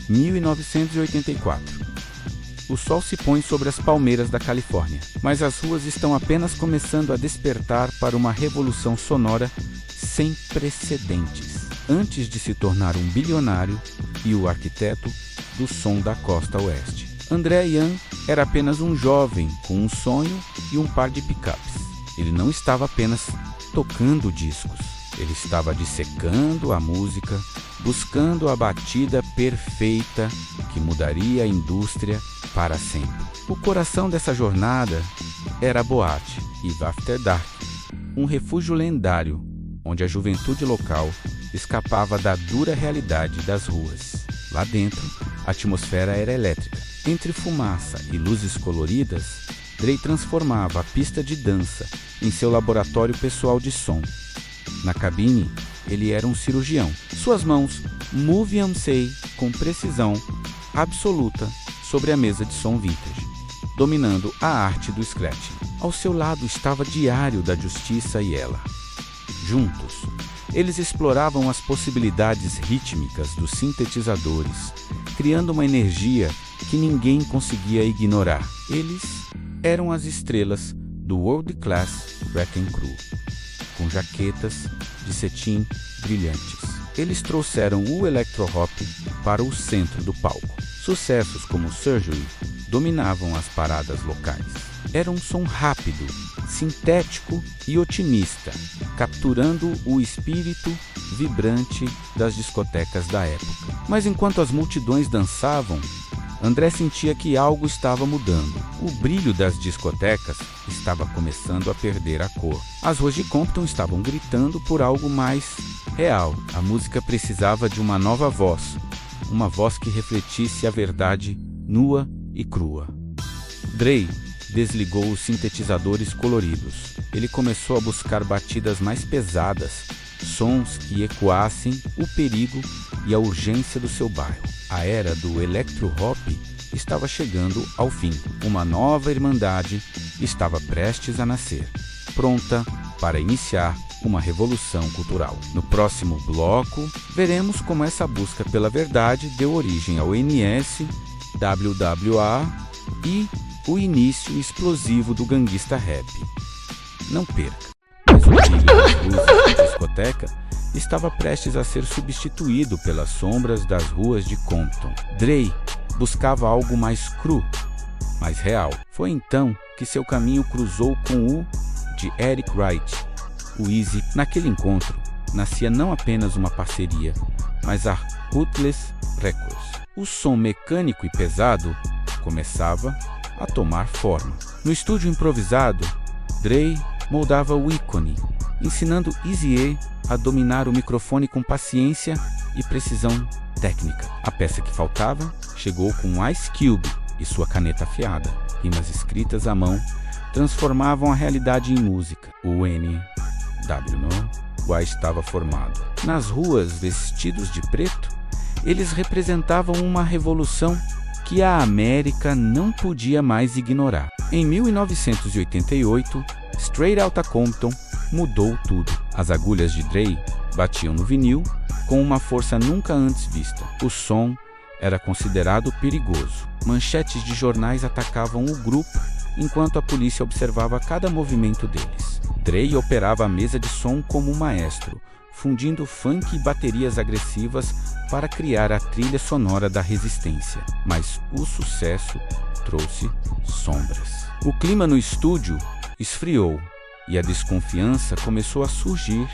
1984. O sol se põe sobre as palmeiras da Califórnia, mas as ruas estão apenas começando a despertar para uma revolução sonora sem precedentes, antes de se tornar um bilionário e o arquiteto do som da costa oeste. André Young era apenas um jovem com um sonho e um par de picapes. Ele não estava apenas tocando discos, ele estava dissecando a música, buscando a batida perfeita que mudaria a indústria para sempre. O coração dessa jornada era a boate Eve After Dark, um refúgio lendário onde a juventude local escapava da dura realidade das ruas. Lá dentro, a atmosfera era elétrica. Entre fumaça e luzes coloridas, Dre transformava a pista de dança em seu laboratório pessoal de som. Na cabine, ele era um cirurgião. Suas mãos moviam-se com precisão absoluta sobre a mesa de som vintage, dominando a arte do scratching. Ao seu lado estava Diário da Justiça e ela. Juntos, eles exploravam as possibilidades rítmicas dos sintetizadores, criando uma energia que ninguém conseguia ignorar. Eles eram as estrelas do World Class Wrecking Crew, com jaquetas de cetim brilhantes. Eles trouxeram o electro-hop para o centro do palco. Sucessos como Surgery dominavam as paradas locais. Era um som rápido, sintético e otimista, capturando o espírito vibrante das discotecas da época. Mas enquanto as multidões dançavam, André sentia que algo estava mudando. O brilho das discotecas estava começando a perder a cor. As ruas de Compton estavam gritando por algo mais real. A música precisava de uma nova voz, uma voz que refletisse a verdade nua e crua. Dre desligou os sintetizadores coloridos. Ele começou a buscar batidas mais pesadas, sons que ecoassem o perigo e a urgência do seu bairro. A era do electro-hop estava chegando ao fim. Uma nova irmandade estava prestes a nascer, pronta para iniciar uma revolução cultural. No próximo bloco, veremos como essa busca pela verdade deu origem ao NS, WWA e o início explosivo do gangsta rap. Não perca! Mas o brilho das luzes da discoteca estava prestes a ser substituído pelas sombras das ruas de Compton. Dre buscava algo mais cru, mais real. Foi então que seu caminho cruzou com o de Eric Wright, o Easy. Naquele encontro, nascia não apenas uma parceria, mas a Ruthless Records. O som mecânico e pesado começava a tomar forma. No estúdio improvisado, Dre moldava o ícone, ensinando Eazy-E a dominar o microfone com paciência e precisão técnica. A peça que faltava chegou com Ice Cube e sua caneta afiada. Rimas escritas à mão transformavam a realidade em música. O NWA estava formado. Nas ruas, vestidos de preto, eles representavam uma revolução que a América não podia mais ignorar. Em 1988, Straight Outta Compton mudou tudo. As agulhas de Dre batiam no vinil com uma força nunca antes vista. O som era considerado perigoso. Manchetes de jornais atacavam o grupo enquanto a polícia observava cada movimento deles. Dre operava a mesa de som como um maestro, fundindo funk e baterias agressivas para criar a trilha sonora da resistência. Mas o sucesso trouxe sombras. O clima no estúdio esfriou e a desconfiança começou a surgir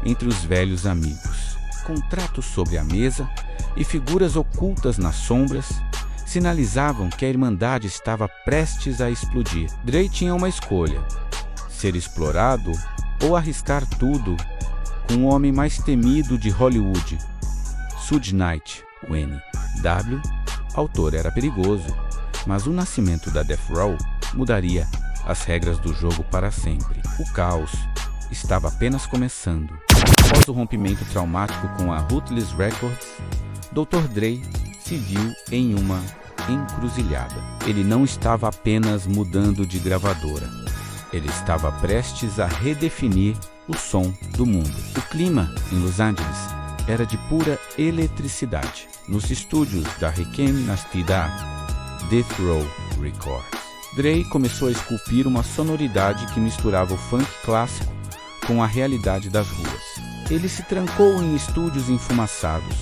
entre os velhos amigos. Contratos sobre a mesa e figuras ocultas nas sombras sinalizavam que a irmandade estava prestes a explodir. Dre tinha uma escolha: ser explorado ou arriscar tudo com o homem mais temido de Hollywood. Suge Knight, o N.W., autor era perigoso, mas o nascimento da Death Row mudaria as regras do jogo para sempre. O caos estava apenas começando. Após o rompimento traumático com a Ruthless Records, Dr. Dre se viu em uma encruzilhada. Ele não estava apenas mudando de gravadora. Ele estava prestes a redefinir o som do mundo. O clima em Los Angeles era de pura eletricidade. nos estúdios da Hakim Nastida Death Row Records. Dre começou a esculpir uma sonoridade que misturava o funk clássico com a realidade das ruas. Ele se trancou em estúdios enfumaçados,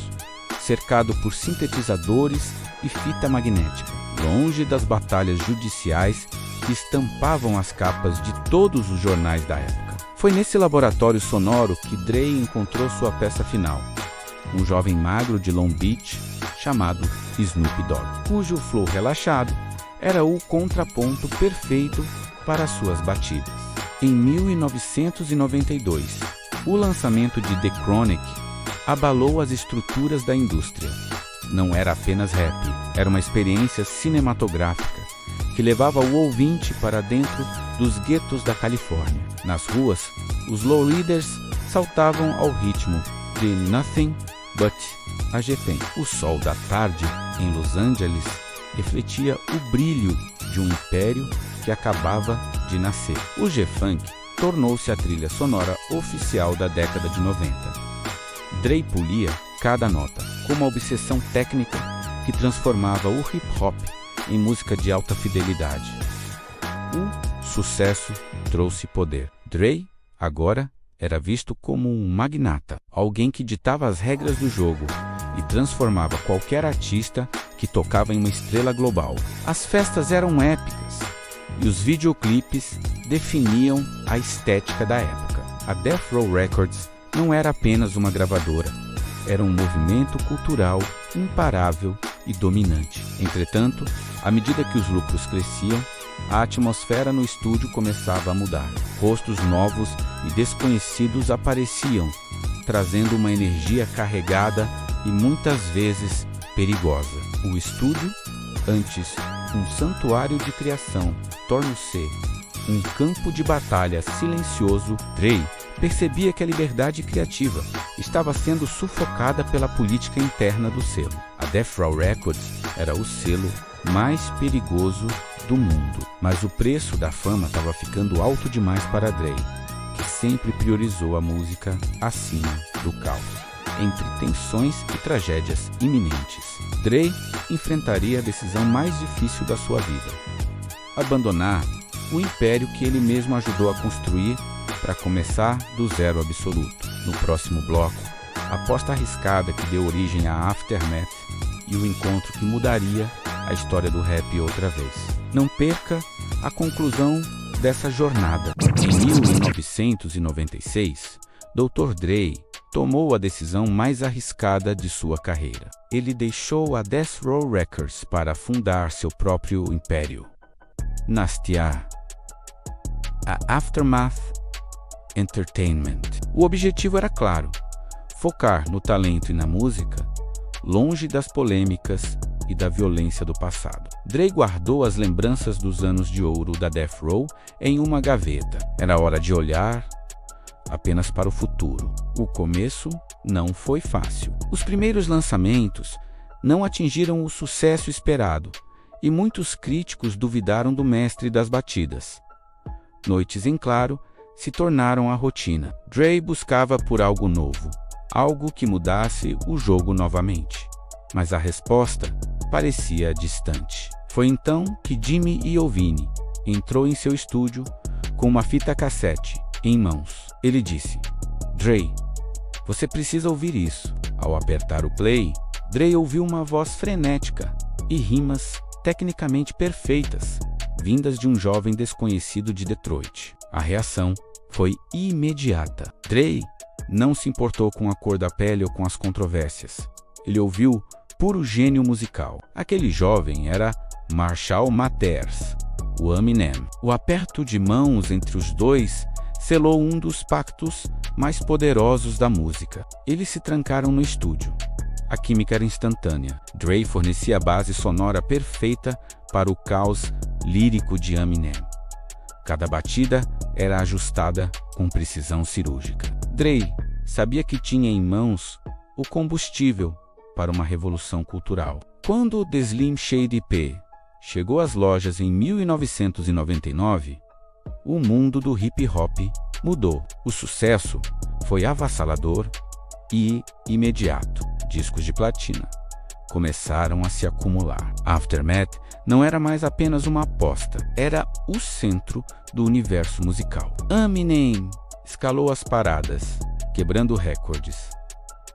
cercado por sintetizadores e fita magnética, longe das batalhas judiciais que estampavam as capas de todos os jornais da época. Foi nesse laboratório sonoro que Dre encontrou sua peça final, um jovem magro de Long Beach chamado Snoop Dogg, cujo flow relaxado era o contraponto perfeito para suas batidas. Em 1992, o lançamento de The Chronic abalou as estruturas da indústria. Não era apenas rap, era uma experiência cinematográfica que levava o ouvinte para dentro dos guetos da Califórnia. Nas ruas, os lowriders saltavam ao ritmo de Nothing But a G-Funk. O sol da tarde em Los Angeles refletia o brilho de um império que acabava de nascer. O G-Funk tornou-se a trilha sonora oficial da década de 90. Dre polia cada nota com uma obsessão técnica que transformava o hip-hop em música de alta fidelidade. O sucesso trouxe poder. Dre, agora, era visto como um magnata, alguém que ditava as regras do jogo e transformava qualquer artista que tocava em uma estrela global. As festas eram épicas e os videoclipes definiam a estética da época. A Death Row Records não era apenas uma gravadora, era um movimento cultural imparável e dominante. Entretanto, à medida que os lucros cresciam, a atmosfera no estúdio começava a mudar. Rostos novos e desconhecidos apareciam, trazendo uma energia carregada e muitas vezes perigosa. O estúdio, antes um santuário de criação, torna-se um campo de batalha silencioso. Dre percebia que a liberdade criativa estava sendo sufocada pela política interna do selo. A Death Row Records era o selo mais perigoso do mundo, mas o preço da fama estava ficando alto demais para Dre, que sempre priorizou a música acima do caos. Entre tensões e tragédias iminentes, Dre enfrentaria a decisão mais difícil da sua vida: abandonar o império que ele mesmo ajudou a construir para começar do zero absoluto. No próximo bloco, a aposta arriscada que deu origem à Aftermath e o encontro que mudaria a história do rap outra vez. Não perca a conclusão dessa jornada. Em 1996, Dr. Dre tomou a decisão mais arriscada de sua carreira. Ele deixou a Death Row Records para fundar seu próprio império, Nastya, a Aftermath Entertainment. O objetivo era claro: focar no talento e na música, longe das polêmicas e da violência do passado. Dre guardou as lembranças dos anos de ouro da Death Row em uma gaveta. Era hora de olhar apenas para o futuro. O começo não foi fácil. Os primeiros lançamentos não atingiram o sucesso esperado e muitos críticos duvidaram do mestre das batidas. Noites em claro se tornaram a rotina. Dre buscava por algo novo, algo que mudasse o jogo novamente. Mas a resposta parecia distante. Foi então que Jimmy Iovine entrou em seu estúdio com uma fita cassete em mãos. Ele disse: "Dre, você precisa ouvir isso." Ao apertar o play, Dre ouviu uma voz frenética e rimas tecnicamente perfeitas, vindas de um jovem desconhecido de Detroit. A reação foi imediata. Dre não se importou com a cor da pele ou com as controvérsias. Ele ouviu puro gênio musical. Aquele jovem era Marshall Mathers, o Eminem. O aperto de mãos entre os dois selou um dos pactos mais poderosos da música. Eles se trancaram no estúdio. A química era instantânea. Dre fornecia a base sonora perfeita para o caos lírico de Eminem. Cada batida era ajustada com precisão cirúrgica. Dre sabia que tinha em mãos o combustível para uma revolução cultural. Quando The Slim Shady P chegou às lojas em 1999, o mundo do hip-hop mudou. O sucesso foi avassalador e imediato. Discos de platina, começaram a se acumular. Aftermath não era mais apenas uma aposta, era o centro do universo musical. Eminem escalou as paradas, quebrando recordes,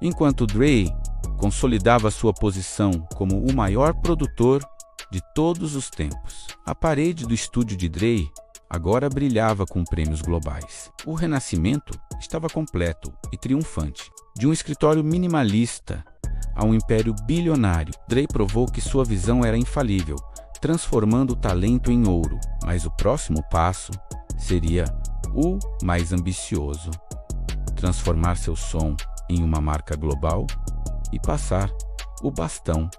enquanto Dre consolidava sua posição como o maior produtor de todos os tempos. A parede do estúdio de Dre agora brilhava com prêmios globais. O renascimento estava completo e triunfante. De um escritório minimalista a um império bilionário, Dre provou que sua visão era infalível, transformando o talento em ouro. Mas o próximo passo seria o mais ambicioso: transformar seu som em uma marca global e passar o bastão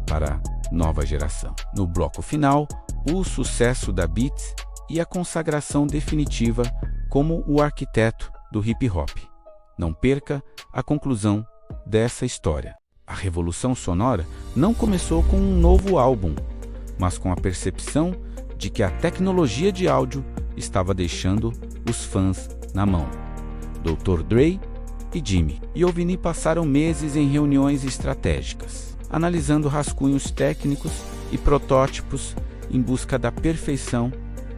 para a nova geração. No bloco final, o sucesso da Beats e a consagração definitiva como o arquiteto do hip hop. Não perca a conclusão dessa história. A revolução sonora não começou com um novo álbum, mas com a percepção de que a tecnologia de áudio estava deixando os fãs na mão. Dr. Dre e Jimmy Iovine passaram meses em reuniões estratégicas, analisando rascunhos técnicos e protótipos em busca da perfeição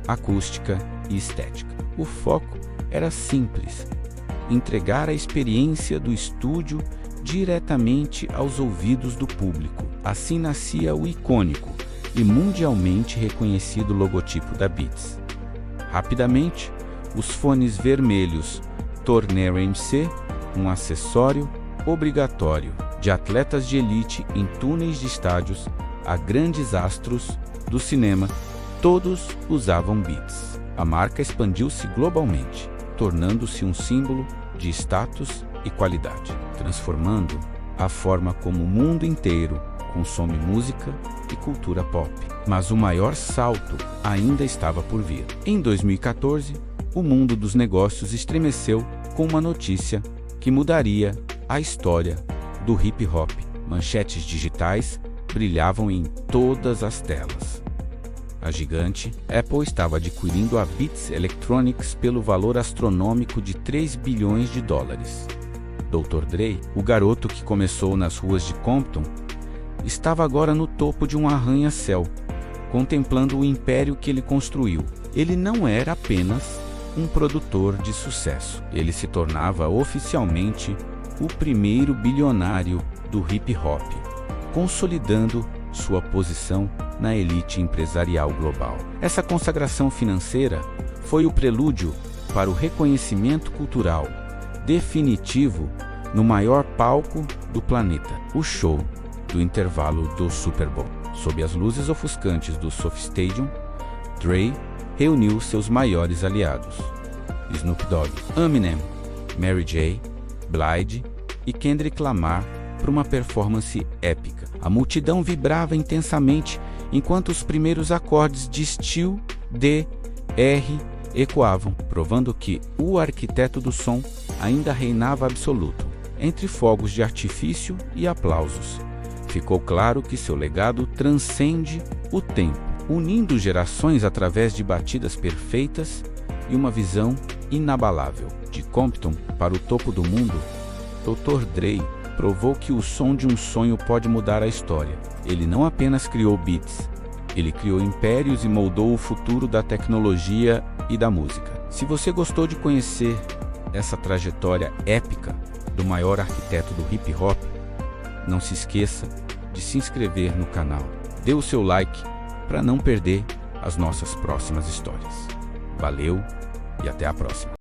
acústica e estética. O foco era simples: entregar a experiência do estúdio diretamente aos ouvidos do público. Assim nascia o icônico e mundialmente reconhecido logotipo da Beats. Rapidamente, os fones vermelhos tornaram-se um acessório obrigatório de atletas de elite em túneis de estádios a grandes astros do cinema. Todos usavam Beats. A marca expandiu-se globalmente, tornando-se um símbolo de status e qualidade, transformando a forma como o mundo inteiro consome música e cultura pop. Mas o maior salto ainda estava por vir. Em 2014, o mundo dos negócios estremeceu com uma notícia que mudaria a história do hip hop. Manchetes digitais brilhavam em todas as telas. A gigante Apple estava adquirindo a Beats Electronics pelo valor astronômico de 3 bilhões de dólares. Dr. Dre, o garoto que começou nas ruas de Compton, estava agora no topo de um arranha-céu, contemplando o império que ele construiu. Ele não era apenas um produtor de sucesso. Ele se tornava oficialmente o primeiro bilionário do hip hop, consolidando sua posição na elite empresarial global. Essa consagração financeira foi o prelúdio para o reconhecimento cultural definitivo no maior palco do planeta, o show do intervalo do Super Bowl. Sob as luzes ofuscantes do SoFi Stadium, Dre reuniu seus maiores aliados: Snoop Dogg, Eminem, Mary J. Blige e Kendrick Lamar, para uma performance épica. A multidão vibrava intensamente enquanto os primeiros acordes de Still D.R. ecoavam, provando que o arquiteto do som ainda reinava absoluto. Entre fogos de artifício e aplausos, ficou claro que seu legado transcende o tempo, unindo gerações através de batidas perfeitas e uma visão inabalável. De Compton para o topo do mundo, Dr. Dre provou que o som de um sonho pode mudar a história. Ele não apenas criou beats, ele criou impérios e moldou o futuro da tecnologia e da música. Se você gostou de conhecer essa trajetória épica do maior arquiteto do hip hop, não se esqueça de se inscrever no canal. Dê o seu like para não perder as nossas próximas histórias. Valeu e até a próxima.